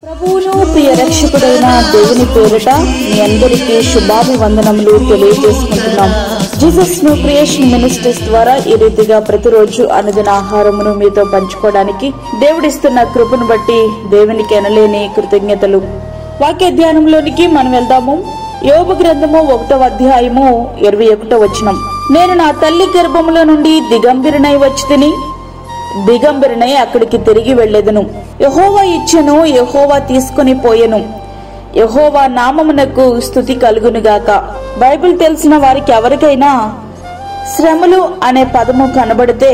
ప్రభువును ప్రియ రక్షకుడైన దేవుని పేరిట మీ అందరికీ శుభాభివందనములు తెలియజేసుకుంటున్నాం. జీసస్ న్యూ క్రియేషన్ మినిస్ట్రీస్ ద్వారా ఈ రీతిగా ప్రతిరోజు అనుదిన ఆహారమును మీతో పంచుకోవడానికి దేవుడిస్తున్న కృపను బట్టి దేవునికి ఎనలేని కృతజ్ఞతలు. వాక్య ధ్యానంలోనికి మనం వెళ్దాము. యోబు గ్రంథము 1వ అధ్యాయము 21వ వచనం. నేను నా తల్లి గర్భములో నుండి దిగంబరినై వచ్చితిని, దిగంబరినై అక్కడికి తిరిగి వెళ్లెదను. యెహోవా ఇచ్చెను, యెహోవా తీసుకుని పోయెను. యెహోవా నామమునకు స్తుతి కలుగునుగాక. బైబిల్ తెలిసిన వారికి ఎవరికైనా శ్రమలు అనే పదము కనబడితే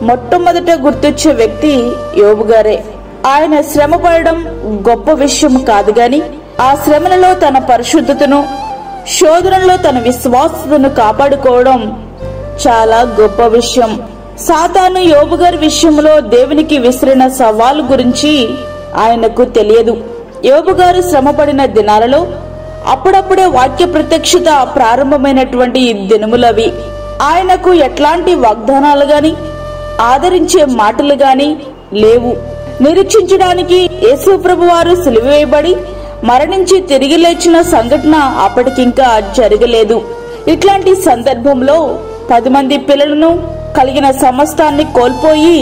మొట్టమొదట గుర్తొచ్చే వ్యక్తి యోబు గారే. ఆయన శ్రమ పడడం గొప్ప విషయం కాదు గాని ఆ శ్రమలలో తన పరిశుద్ధతను, శోధనలో తన విశ్వాసతను కాపాడుకోవడం చాలా గొప్ప విషయం. సాతాను యోబు గారి విషయంలో దేవునికి విసిరిన సవాలు గురించి ఆయనకు తెలియదు. యోబు గారు శ్రమపడిన దినాలలో అప్పుడప్పుడే వాక్య ప్రత్యక్షత ప్రారంభమైనటువంటి దినములవి. ఆయనకు ఎట్లాంటి వాగ్దానాలు గాని ఆదరించే మాటలు గాని లేవు. నిరీక్షించడానికి యేసు ప్రభు వారు సిలువ వేయబడి మరణించి తిరిగి లేచిన సంఘటన అప్పటికింకా జరగలేదు. ఇట్లాంటి సందర్భంలో 10 మంది పిల్లలను కలిగిన సమస్తాన్ని కోల్పోయి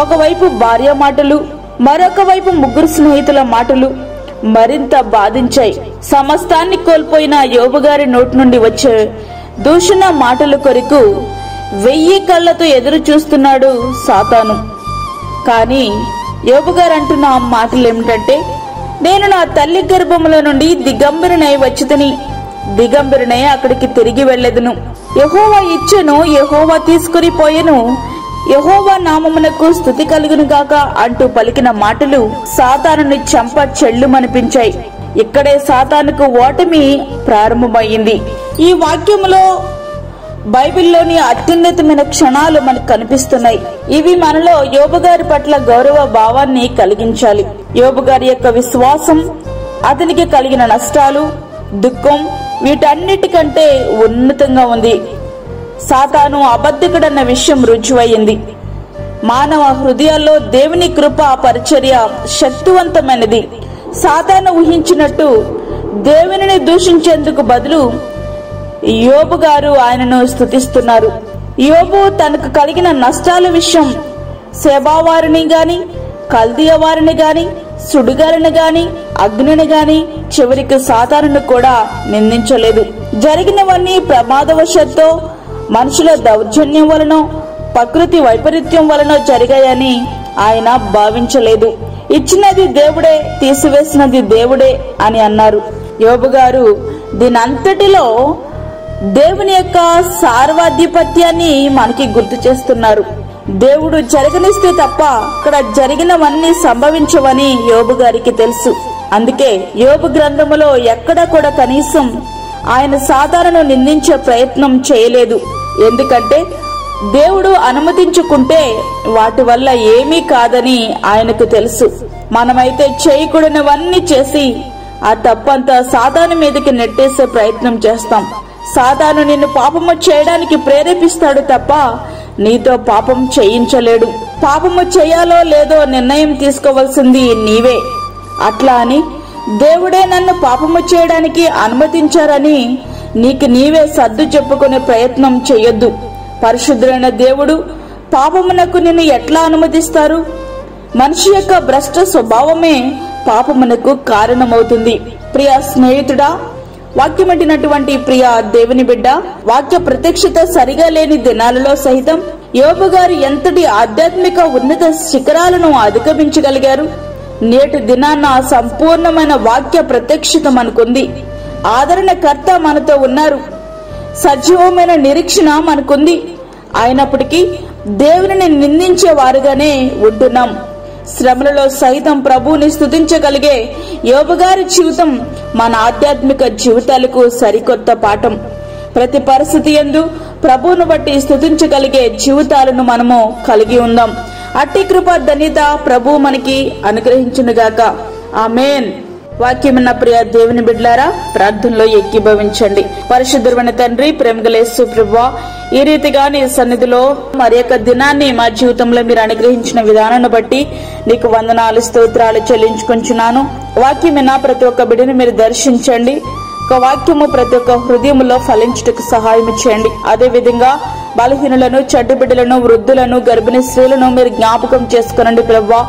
ఒకవైపు భార్య మాటలు, మరొక వైపు 3 స్నేహితుల మాటలు మరింత బాధించాయి. సమస్తాన్ని కోల్పోయిన యోబు గారి నోటి నుండి వచ్చే దూషణ మాటల కొరకు 1000 కళ్ళతో ఎదురు చూస్తున్నాడు సాతాను. కానీ యోబు గారు అంటున్న మాటలు ఏమిటంటే, నేను నా తల్లి గర్భముల నుండి దిగంబరినై వచ్చితిని, దిగంబరినై అక్కడికి తిరిగి వెళ్లెదను. యెహోవా ఇచ్చెను, యెహోవా తీసుకుని పోయెను. యెహోవా నామమునకు స్తుతి కలుగునుగాక అంటూ పలికిన మాటలు సాతానుని చెంప చెళ్ళుమనిపించాయి. ఇక్కడే సాతానుకు ఓటమి ప్రారంభమైంది. ఈ వాక్యములో బైబిల్లోని అత్యున్నతమైన క్షణాలు మనకు కనిపిస్తున్నాయి. ఇవి మనలో యోబు గారి పట్ల గౌరవ భావాన్ని కలిగించాలి. యోబు గారి యొక్క విశ్వాసం, అతనికి కలిగిన నష్టాలు, దుఃఖం వీటన్నిటికంటే ఉన్నతంగా ఉంది. సాతాను అబద్ధికుడన్న విషయం రుజువయ్యింది. మానవ హృదయాల్లో దేవుని కృప పరిచర్య శక్తివంతమైనది. సాతాను ఊహించినట్టు దేవునిని దూషించేందుకు బదులు యోబు గారు ఆయనను స్తుతిస్తున్నారు. యోబు తనకు కలిగిన నష్టాల విషయం సేబావారిని గాని, కల్దీయ వారిని గాని, సుడిగారిని గాని, అగ్నిని గాని, చివరికి సాతానును కూడా నిందించలేదు. జరిగినవన్నీ ప్రమాదవశత్తు, మనుషుల దౌర్జన్యం వలన, ప్రకృతి వైపరీత్యం వలన జరిగాయని ఆయన భావించలేదు. ఇచ్చినది దేవుడే, తీసివేసినది దేవుడే అని అన్నారు. యోబు గారు దీనంతటిలో దేవుని యొక్క సార్వాధిపత్యాన్ని మనకి గుర్తు చేస్తున్నారు. దేవుడు జరగనిస్తే తప్ప అక్కడ జరిగినవన్నీ సంభవించవని యోబు గారికి తెలుసు. అందుకే యోబు గ్రంథములో ఎక్కడ కూడా కనీసం ఆయన సాతానును నిందించే ప్రయత్నం చేయలేదు. ఎందుకంటే దేవుడు అనుమతించుకుంటే వాటి వల్ల ఏమీ కాదని ఆయనకు తెలుసు. మనమైతే చేయకూడనివన్నీ చేసి ఆ తప్పంతా సాతాను మీదకి నెట్టేసే ప్రయత్నం చేస్తాం. సాతాను నిన్ను పాపము చేయడానికి ప్రేరేపిస్తాడు తప్ప నీతో పాపం చేయించలేడు. పాపము చేయాలో లేదో నిర్ణయం తీసుకోవాల్సింది నీవే. అట్లా అని దేవుడే నన్ను పాపము చేయడానికి అనుమతించారని నీకు నీవే సర్దు చెప్పుకునే ప్రయత్నం చేయొద్దు. పరిశుద్ధుడైన దేవుడు పాపమునకు నిన్ను ఎట్లా అనుమతిస్తారు? మనిషి యొక్క భ్రష్ట స్వభావమే పాపమునకు కారణమవుతుంది. ప్రియ స్నేహితుడా, వాక్యమంటినటువంటి ప్రియ దేవుని బిడ్డ, వాక్య ప్రత్యక్షత సరిగా లేని దినాలలో సహితం యోబు గారు ఎంతటి ఆధ్యాత్మిక ఉన్నత శిఖరాలను అధిగమించగలిగారు. నేటి దినాన్న సంపూర్ణమైన వాక్య ప్రత్యక్షత మనకుంది. ఆదరణకర్త మనతో ఉన్నారు. సజీవమైన నిరీక్షణ మనకుంది. అయినప్పటికీ దేవుని నిందించే వారుగానే ఉంటున్నాం. శ్రమలలో సైతం ప్రభువుని స్తుతించగలిగే యోబు గారి జీవితం మన ఆధ్యాత్మిక జీవితాలకు సరికొత్త పాఠం. ప్రతి పరిస్థితి యందు ప్రభువును బట్టి స్తుతించగలిగే జీవితాలను మనము కలిగి ఉందాం. అట్టి కృప ధన్యత ప్రభువు మనకి అనుగ్రహించునుగాక. ఆమేన్. వాక్యమున్న ప్రియ దేవుని బిడ్డలారా, ప్రార్థనలో ఏకీభవించండి. పరిశుద్ధమైన తండ్రి, ప్రేమగల యేసు ప్రభువా, ఈ రీతిగా నీ సన్నిధిలో మరి యొక్క దినాన్ని మా జీవితంలో మీరు అనుగ్రహించిన విధానాన్ని బట్టి నీకు వందనాలు, స్తోత్రాలు చెల్లించుకుంటున్నాను. వాక్యమున్న ప్రతి ఒక్క బిడ్డని మీరు దర్శించండి. ఒక వాక్యము ప్రతి ఒక్క హృదయములో ఫలించుటకు సహాయం చేయండి. అదే విధంగా బలహీనులను, చెడ్డ బిడ్డలను, వృద్ధులను, గర్భిణీ స్త్రీలను మీరు జ్ఞాపకం చేసుకునండి ప్రభువా.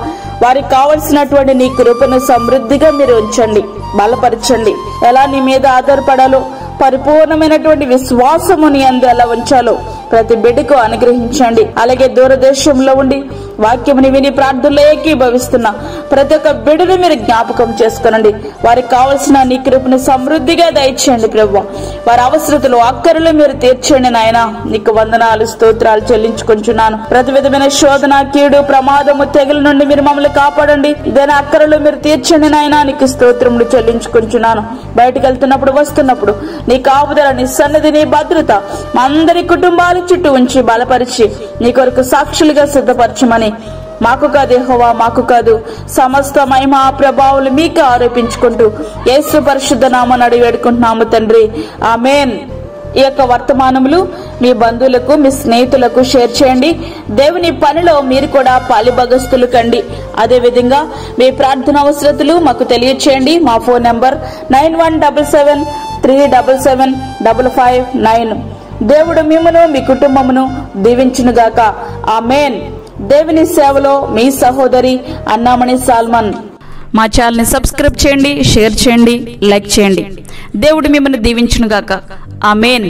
వారికి కావలసినటువంటి నీ కృపను సమృద్ధిగా మీరు ఉంచండి, బలపరచండి. ఎలా నీ మీద ఆధారపడాలో, పరిపూర్ణమైనటువంటి విశ్వాసము నీ అందు ఎలా ఉంచాలో ప్రతి బిడ్డకు అనుగ్రహించండి. అలాగే దూరదేశంలో ఉండి వాక్యముని విని ప్రార్థనలో ఏకీభవిస్తున్న ప్రతి ఒక్క బిడ్డను మీరు జ్ఞాపకం చేసుకునండి. వారికి కావలసిన నీ కృపను సమృద్ధిగా దయచేయండి ప్రభువా. వారి అవసరతలు, అక్కరలు మీరు తీర్చండి నాయన. నీకు వందనాలు, స్తోత్రాలు చెల్లించుకుంటున్నాను. ప్రతి విధమైన శోధన, కీడు, ప్రమాదము, తెగుల నుండి మీరు మమ్మల్ని కాపాడండి. దాని అక్కరలు మీరు తీర్చండి నాయన. నీకు స్తోత్రములు చెల్లించుకుంటున్నాను. బయటకు వెళ్తున్నప్పుడు, వస్తున్నప్పుడు నీ కాపుదల, నీ సన్నిధి, నీ భద్రత మా అందరి కుటుంబాల చుట్టూ ఉంచి బలపరిచి నీ కొరకు సాక్షులుగా సిద్ధపరచమని, మాకు కాదు యెహోవా, మాకు కాదు, సమస్త మహిమ ప్రభావాలు మీకు ఆరోపించుకుంటూ యేసు పరిశుద్ధ నామమున అడిగి వేడుకుంటున్నాము తండ్రి, ఆమేన్. ఈ యొక్క వర్తమానములు మీ బంధువులకు, మీ స్నేహితులకు షేర్ చేయండి. దేవుని పనిలో మీరు కూడా పాలిభాగస్తులు కండి. అదే విధంగా మీ ప్రార్థన అవసరతలు మాకు తెలియచేయండి. మా ఫోన్ నంబర్ 9177377559. దేవుడు మిమ్మును, మీ కుటుంబమును దీవించునుగాక. ఆమేన్. దేవుని సేవలో మీ సహోదరి అన్నామణి సాల్మన్. మా ఛానల్ ని సబ్స్క్రైబ్ చేయండి, షేర్ చేయండి, లైక్ చేయండి. దేవుడు మిమ్మల్ని దీవించునుగాక. ఆమేన్.